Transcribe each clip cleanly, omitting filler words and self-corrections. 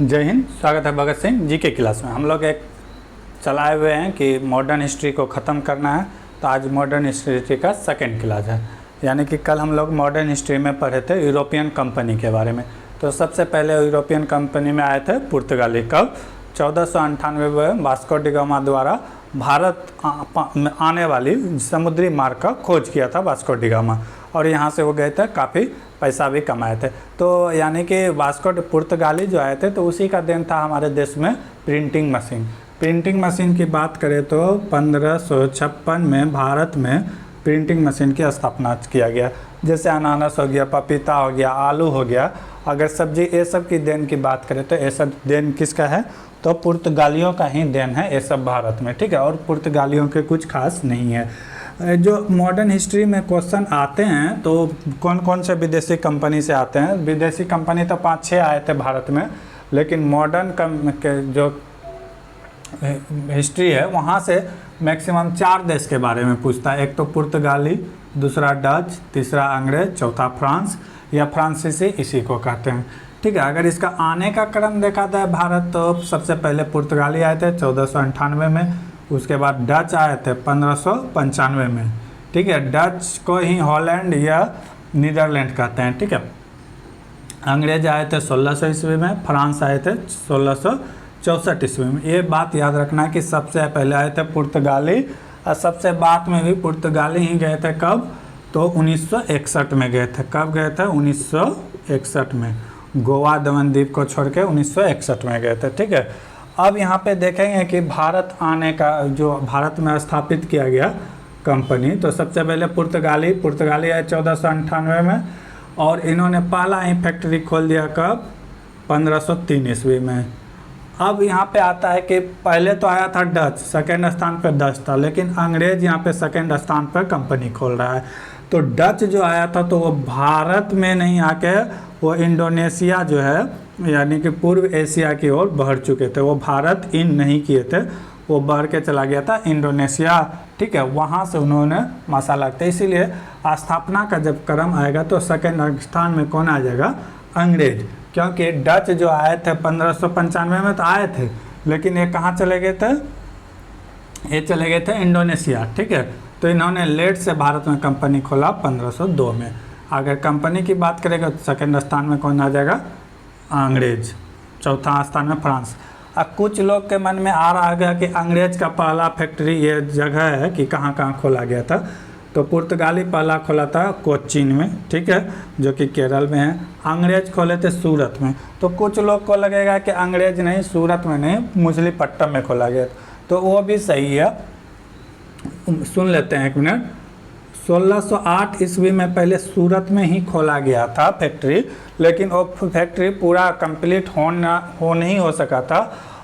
जय हिंद। स्वागत है भगत सिंह जी के क्लास में। हम लोग एक चलाए हुए हैं कि मॉडर्न हिस्ट्री को ख़त्म करना है, तो आज मॉडर्न हिस्ट्री का सेकंड क्लास है। यानी कि कल हम लोग मॉडर्न हिस्ट्री में पढ़े थे यूरोपियन कंपनी के बारे में। तो सबसे पहले यूरोपियन कंपनी में आए थे पुर्तगाली। कब? 1498 में वास्को डी गामा द्वारा भारत में आने वाली समुद्री मार्ग का खोज किया था वास्को डी गामा, और यहाँ से वो गए थे, काफ़ी पैसा भी कमाए थे। तो यानी कि वास्को पुर्तगाली जो आए थे तो उसी का देन था हमारे देश में प्रिंटिंग मशीन। प्रिंटिंग मशीन की बात करें तो 1556 में भारत में प्रिंटिंग मशीन की स्थापना किया गया। जैसे अनानास हो गया, पपीता हो गया, आलू हो गया, अगर सब्जी, ये सब की देन की बात करें तो ये सब देन किसका है? तो पुर्तगालियों का ही देन है ये सब भारत में, ठीक है। और पुर्तगालियों के कुछ खास नहीं है। जो मॉडर्न हिस्ट्री में क्वेश्चन आते हैं तो कौन कौन से विदेशी कंपनी से आते हैं? विदेशी कंपनी तो 5-6 आए थे भारत में, लेकिन मॉडर्न के जो हिस्ट्री है वहाँ से मैक्सिमम 4 देश के बारे में पूछता है। एक तो पुर्तगाली, दूसरा डच, तीसरा अंग्रेज, चौथा फ्रांस या फ्रांसीसी, इसी को कहते हैं, ठीक है। अगर इसका आने का क्रम देखा जाए भारत, तो सबसे पहले पुर्तगाली आए थे 1498 में, उसके बाद डच आए थे 1595 में, ठीक है। डच को ही हॉलैंड या नीदरलैंड कहते हैं, ठीक है। अंग्रेज आए थे 1600 ईस्वी में, फ्रांस आए थे 1664 ईस्वी में। ये बात याद रखना कि सबसे पहले आए थे पुर्तगाली, और सबसे बाद में भी पुर्तगाली ही गए थे। कब? तो 1961 में गए थे। कब गए थे? 1961 में। गोवा दमन द्वीप को छोड़ के 1961 में गए थे, ठीक है। अब यहाँ पे देखेंगे कि भारत आने का, जो भारत में स्थापित किया गया कंपनी, तो सबसे पहले पुर्तगाली आए 1498 में, और इन्होंने पहला ही फैक्ट्री खोल दिया। कब? 1503 ईस्वी में। अब यहाँ पे आता है कि पहले तो आया था डच, सेकेंड स्थान पर डच था, लेकिन अंग्रेज यहाँ पे सेकेंड स्थान पर कंपनी खोल रहा है। तो डच जो आया था तो वो भारत में नहीं आके वो इंडोनेशिया जो है, यानी कि पूर्व एशिया की ओर बढ़ चुके थे। वो भारत इन नहीं किए थे, वो बढ़ के चला गया था इंडोनेशिया, ठीक है। वहाँ से उन्होंने मसाला लगता है। इसीलिए स्थापना का जब क्रम आएगा तो सेकेंड स्थान में कौन आ जाएगा? अंग्रेज। क्योंकि डच जो आए थे 1595 में तो आए थे, लेकिन ये कहाँ चले गए थे? ये चले गए थे इंडोनेशिया, ठीक है। तो इन्होंने लेट से भारत में कंपनी खोला 1502 में। अगर कंपनी की बात करेगा तो सेकेंड स्थान में कौन आ जाएगा? अंग्रेज। चौथा स्थान में फ्रांस। अब कुछ लोग के मन में आ रहा है कि अंग्रेज का पहला फैक्ट्री ये जगह है कि कहाँ कहाँ खोला गया था। तो पुर्तगाली पहला खोला था कोचीन में, ठीक है, जो कि केरल में है। अंग्रेज खोले थे सूरत में। तो कुछ लोग को लगेगा कि अंग्रेज नहीं, सूरत में नहीं, मछलीपट्टनम में खोला गया, तो वो भी सही है। सुन लेते हैं एक मिनट। 1608 ईस्वी में पहले सूरत में ही खोला गया था फैक्ट्री, लेकिन वो फैक्ट्री पूरा कंप्लीट हो नहीं हो सका था,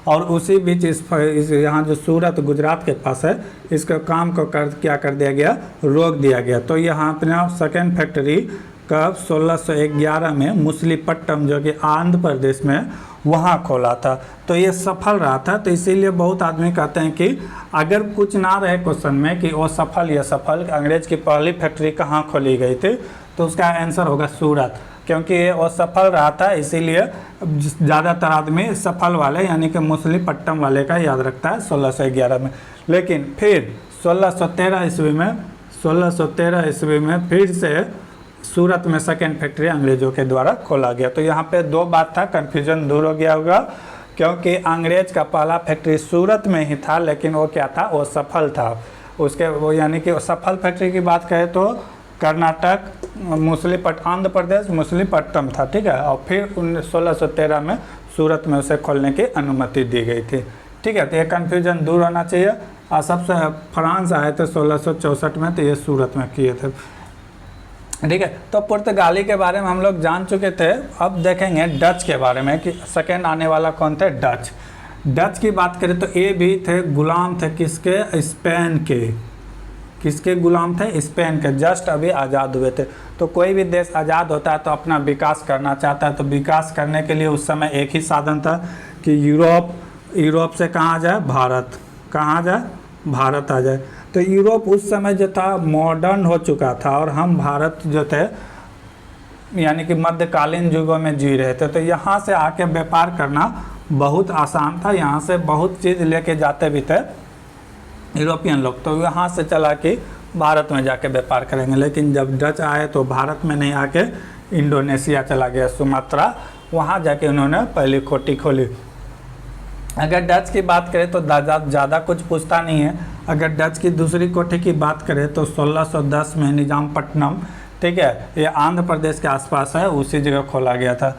और उसी बीच इस यहाँ जो सूरत गुजरात के पास है, इसका काम को क्या कर दिया गया? रोक दिया गया। तो यहाँ अपना सेकेंड फैक्ट्री कब? 1611 में मछलीपट्टनम, जो कि आंध्र प्रदेश में, वहाँ खोला था। तो ये सफल रहा था। तो इसीलिए बहुत आदमी कहते हैं कि अगर कुछ ना रहे क्वेश्चन में कि वो सफल या सफल, अंग्रेज की पहली फैक्ट्री कहाँ खोली गई थी, तो उसका आंसर होगा सूरत, क्योंकि वो सफल रहा था। इसीलिए ज़्यादातर आदमी सफल वाले यानी कि मछलीपट्टनम वाले का याद रखता है 1611 में। लेकिन फिर 1613 ईस्वी में फिर से सूरत में सेकेंड फैक्ट्री अंग्रेजों के द्वारा खोला गया। तो यहाँ पे दो बात था, कन्फ्यूजन दूर हो गया होगा, क्योंकि अंग्रेज का पहला फैक्ट्री सूरत में ही था, लेकिन वो क्या था? वो सफल था। उसके वो यानी कि सफल फैक्ट्री की बात करें तो कर्नाटक, आंध्र प्रदेश मछलीपट्टनम था, ठीक है। और फिर 1613 में सूरत में उसे खोलने की अनुमति दी गई थी, ठीक है। तो ये कन्फ्यूजन दूर होना चाहिए। और सबसे फ्रांस आए थे 1664 में, तो ये सूरत में किए थे, ठीक है। तो पुर्तगाली के बारे में हम लोग जान चुके थे। अब देखेंगे डच के बारे में कि सेकेंड आने वाला कौन थे? डच। डच की बात करें तो ये भी थे, गुलाम थे किसके? स्पेन के। किसके गुलाम थे? स्पेन के। जस्ट अभी आज़ाद हुए थे। तो कोई भी देश आज़ाद होता है तो अपना विकास करना चाहता है, तो विकास करने के लिए उस समय एक ही साधन था कि यूरोप से कहाँ जाए? भारत। कहाँ जाए? भारत आ जाए। तो यूरोप उस समय जो था मॉडर्न हो चुका था, और हम भारत जो थे यानी कि मध्यकालीन युगों में जी रहे थे। तो यहाँ से आके व्यापार करना बहुत आसान था, यहाँ से बहुत चीज़ लेके जाते भी थे यूरोपियन लोग। तो यहाँ से चला कि भारत में जाके व्यापार करेंगे, लेकिन जब डच आए तो भारत में नहीं आके इंडोनेशिया चला गया, सुमात्रा, वहाँ जाके उन्होंने पहली कोठी खोली। अगर डच की बात करें तो ज़्यादा कुछ पूछता नहीं है। अगर डच की दूसरी कोठी की बात करें तो 1610 में निजामपट्टनम, ठीक है, ये आंध्र प्रदेश के आसपास है, उसी जगह खोला गया था।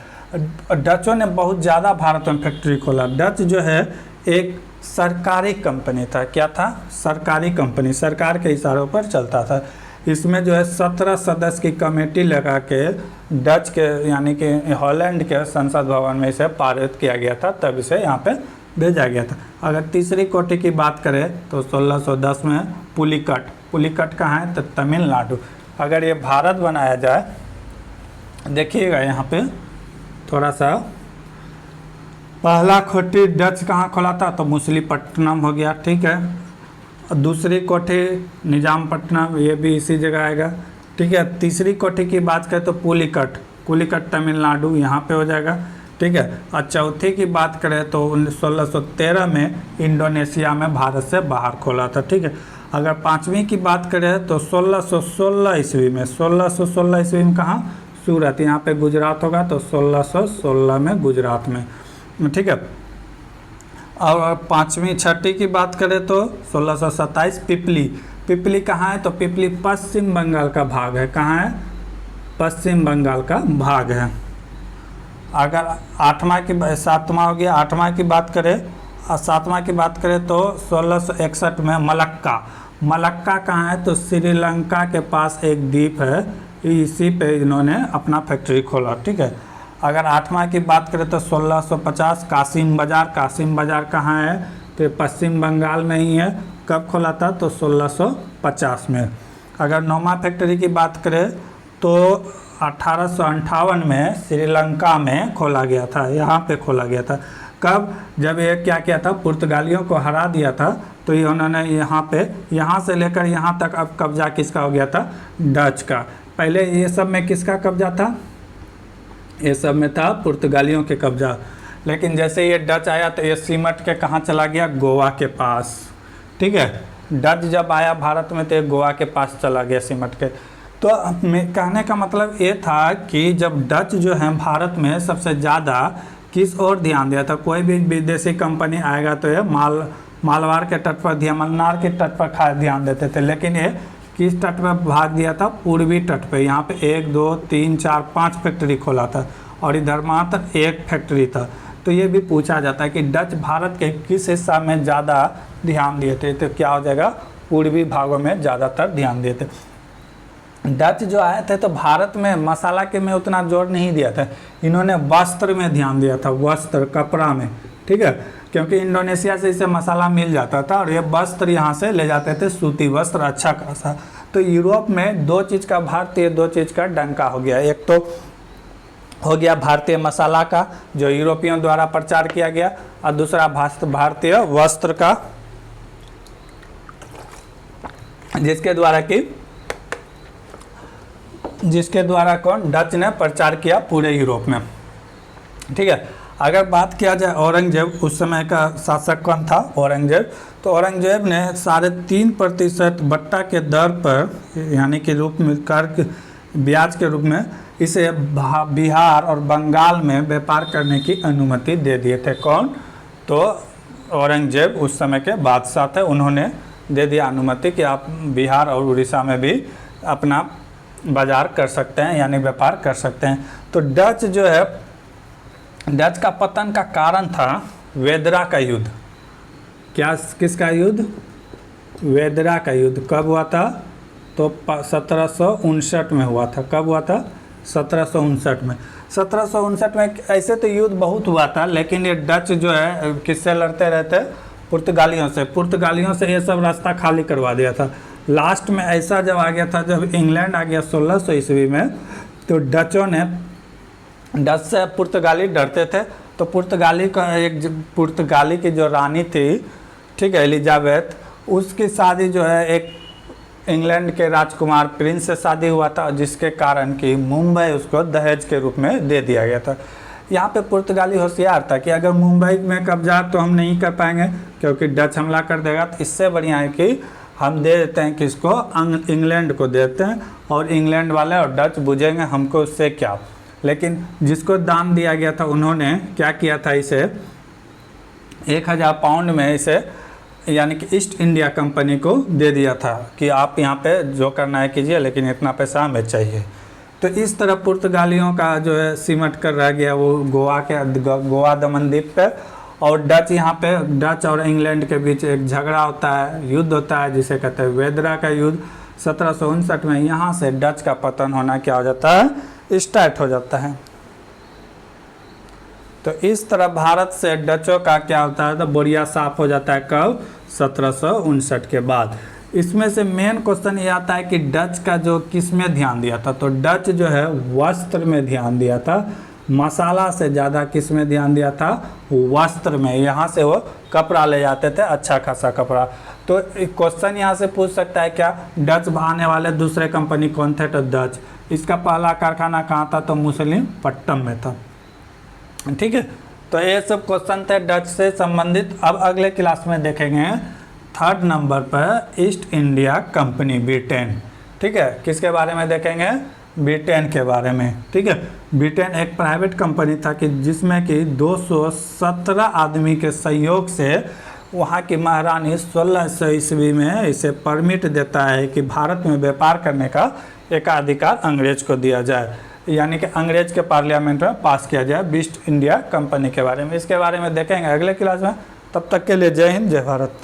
डचों ने बहुत ज़्यादा भारत में फैक्ट्री खोला। डच जो है एक सरकारी कंपनी था। क्या था? सरकारी कंपनी, सरकार के इशारों पर चलता था। इसमें जो है 17 सदस्य की कमेटी लगा के डच के यानी कि हॉलैंड के संसद भवन में इसे पारित किया गया था, तब इसे यहाँ पे भेजा गया था। अगर तीसरी कोटि की बात करें तो 1610 में पुलिकट कहाँ है? तो तमिलनाडु। अगर ये भारत बनाया जाए, देखिएगा यहाँ पे थोड़ा सा, पहला कोठी डच कहाँ खोला था? तो मछलीपट्टनम हो गया, ठीक है। दूसरी कोठी निजामपट्टनम, ये भी इसी जगह आएगा, ठीक है। तीसरी कोठी की बात करें तो पुलिकट तमिलनाडु, यहाँ पे हो जाएगा, ठीक है। और चौथी की बात करें तो 1613 में इंडोनेशिया में भारत से बाहर खोला था, ठीक है। अगर पाँचवीं की बात करें तो 1616 ईस्वी में, 1616 ईस्वी में कहाँ? सूरत, यहाँ पे गुजरात होगा, तो 1616 में गुजरात में, ठीक है। और छठी की बात करें तो 1627 पिपली कहाँ है? तो पिपली पश्चिम बंगाल का भाग है। कहाँ है? पश्चिम बंगाल का भाग है। अगर सातवां हो गया, आठवां की बात करें और सातवां की बात करें तो 1661 में मलक्का कहाँ है? तो श्रीलंका के पास एक द्वीप है, इसी पे इन्होंने अपना फैक्ट्री खोला, ठीक है। अगर आठवां की बात करें तो 1650 कासिम बाज़ार कहाँ है? तो पश्चिम बंगाल में ही है। कब खोला था? तो 1650 में। अगर नौवां फैक्ट्री की बात करें तो 1858 में श्रीलंका में खोला गया था, यहाँ पे खोला गया था। कब? जब ये क्या किया था, पुर्तगालियों को हरा दिया था, तो ये उन्होंने यहाँ से लेकर यहाँ तक अब कब्जा किसका हो गया था? डच का। पहले ये सब में किसका कब्जा था? ये सब में था पुर्तगालियों के कब्जा। लेकिन जैसे ये डच आया तो ये सिमट के कहाँ चला गया? गोवा के पास, ठीक है। डच जब आया भारत में तो ये गोवा के पास चला गया सिमट के। तो कहने का मतलब ये था कि जब डच जो है भारत में सबसे ज़्यादा किस ओर ध्यान दिया था, कोई भी विदेशी कंपनी आएगा तो ये मालवार के तट पर, मन्नार के तट पर ध्यान देते थे। लेकिन ये किस तट पर भाग दिया था? पूर्वी तट पे। यहाँ पे 1 2 3 4 5 फैक्ट्री खोला था और इधर मात्र एक फैक्ट्री था। तो ये भी पूछा जाता है कि डच भारत के किस हिस्सा में ज़्यादा ध्यान दिए थे? तो क्या हो जाएगा? पूर्वी भागों में ज़्यादातर ध्यान दिए थे। डच जो आए थे तो भारत में मसाला के में उतना जोर नहीं दिया था, इन्होंने वस्त्र में ध्यान दिया था, वस्त्र, कपड़ा में, ठीक है। क्योंकि इंडोनेशिया से इसे मसाला मिल जाता था और ये वस्त्र यहाँ से ले जाते थे, सूती वस्त्र अच्छा खासा। तो यूरोप में दो चीज़ का भारतीय, दो चीज़ का डंका हो गया। एक तो हो गया भारतीय मसाला का जो यूरोपियों द्वारा प्रचार किया गया, और दूसरा भारतीय वस्त्र का, जिसके द्वारा कौन? डच ने प्रचार किया पूरे यूरोप में, ठीक है। अगर बात किया जाए औरंगजेब, उस समय का शासक कौन था? औरंगजेब। तो औरंगजेब ने 3.5% बट्टा के दर पर, यानी कि रूप में कर ब्याज के रूप में इसे बिहार और बंगाल में व्यापार करने की अनुमति दे दिए थे। कौन? तो औरंगजेब उस समय के बादशाह थे, उन्होंने दे दिया अनुमति कि आप बिहार और उड़ीसा में भी अपना बाजार कर सकते हैं, यानी व्यापार कर सकते हैं। तो डच जो है, डच का पतन का कारण था वेदरा का युद्ध। किसका युद्ध? वेदरा का युद्ध। कब हुआ था? तो 1759 में हुआ था। कब हुआ था? 1759 में। 1759 में ऐसे तो युद्ध बहुत हुआ था, लेकिन ये डच जो है किससे लड़ते रहते? पुर्तगालियों से। पुर्तगालियों से ये सब रास्ता खाली करवा दिया था। लास्ट में ऐसा जब आ गया था, जब इंग्लैंड आ गया 1600 ईस्वी में, तो डचों ने, डच से पुर्तगाली डरते थे, तो पुर्तगाली की जो रानी थी, ठीक है, एलिजाबेथ, उसकी शादी जो है इंग्लैंड के राजकुमार प्रिंस से शादी हुआ था, जिसके कारण कि मुंबई उसको दहेज के रूप में दे दिया गया था। यहाँ पे पुर्तगाली होशियार था कि अगर मुंबई में कब्जा तो हम नहीं कर पाएंगे क्योंकि डच हमला कर देगा, तो इससे बढ़िया है कि हम दे देते हैं किसको, इंग्लैंड को देते हैं, और इंग्लैंड वाले और डच बुझेंगे हमको उससे क्या। लेकिन जिसको दान दिया गया था उन्होंने क्या किया था, इसे 1000 पाउंड में इसे यानी कि ईस्ट इंडिया कंपनी को दे दिया था कि आप यहाँ पे जो करना है कीजिए, लेकिन इतना पैसा हमें चाहिए। तो इस तरह पुर्तगालियों का जो है सिमट कर रह गया वो गोवा दमन द्वीप पे। और डच यहाँ पे, डच और इंग्लैंड के बीच एक झगड़ा होता है, युद्ध होता है जिसे कहते हैं वेदरा का युद्ध। 1759 में यहाँ से डच का पतन होना क्या हो जाता है, स्टार्ट हो जाता है। तो इस तरह भारत से डचों का क्या होता है, तो बोरिया साफ हो जाता है कब, 1759 के बाद। इसमें से मेन क्वेश्चन ये आता है कि डच का जो किस में ध्यान दिया था, तो डच जो है वस्त्र में ध्यान दिया था, मसाला से ज़्यादा किस में ध्यान दिया था, वस्त्र में। यहाँ से वो कपड़ा ले जाते थे, अच्छा खासा कपड़ा। तो क्वेश्चन यहाँ से पूछ सकता है क्या, डच आने वाले दूसरे कंपनी कौन थे, तो डच। इसका पहला कारखाना कहाँ था, तो मुसलिमपट्टम में था। ठीक है, तो ये सब क्वेश्चन थे डच से संबंधित। अब अगले क्लास में देखेंगे 3rd नंबर पर ईस्ट इंडिया कंपनी, ब्रिटेन। ठीक है, किसके बारे में देखेंगे, ब्रिटेन के बारे में। ठीक है, ब्रिटेन एक प्राइवेट कंपनी था कि जिसमें कि 217 आदमी के सहयोग से वहाँ की महारानी 1600 ईस्वी में इसे परमिट देता है कि भारत में व्यापार करने का एकाधिकार अंग्रेज को दिया जाए, यानी कि अंग्रेज के पार्लियामेंट में पास किया जाए ईस्ट इंडिया कंपनी के बारे में। इसके बारे में देखेंगे अगले क्लास में। तब तक के लिए जय हिंद, जय भारत।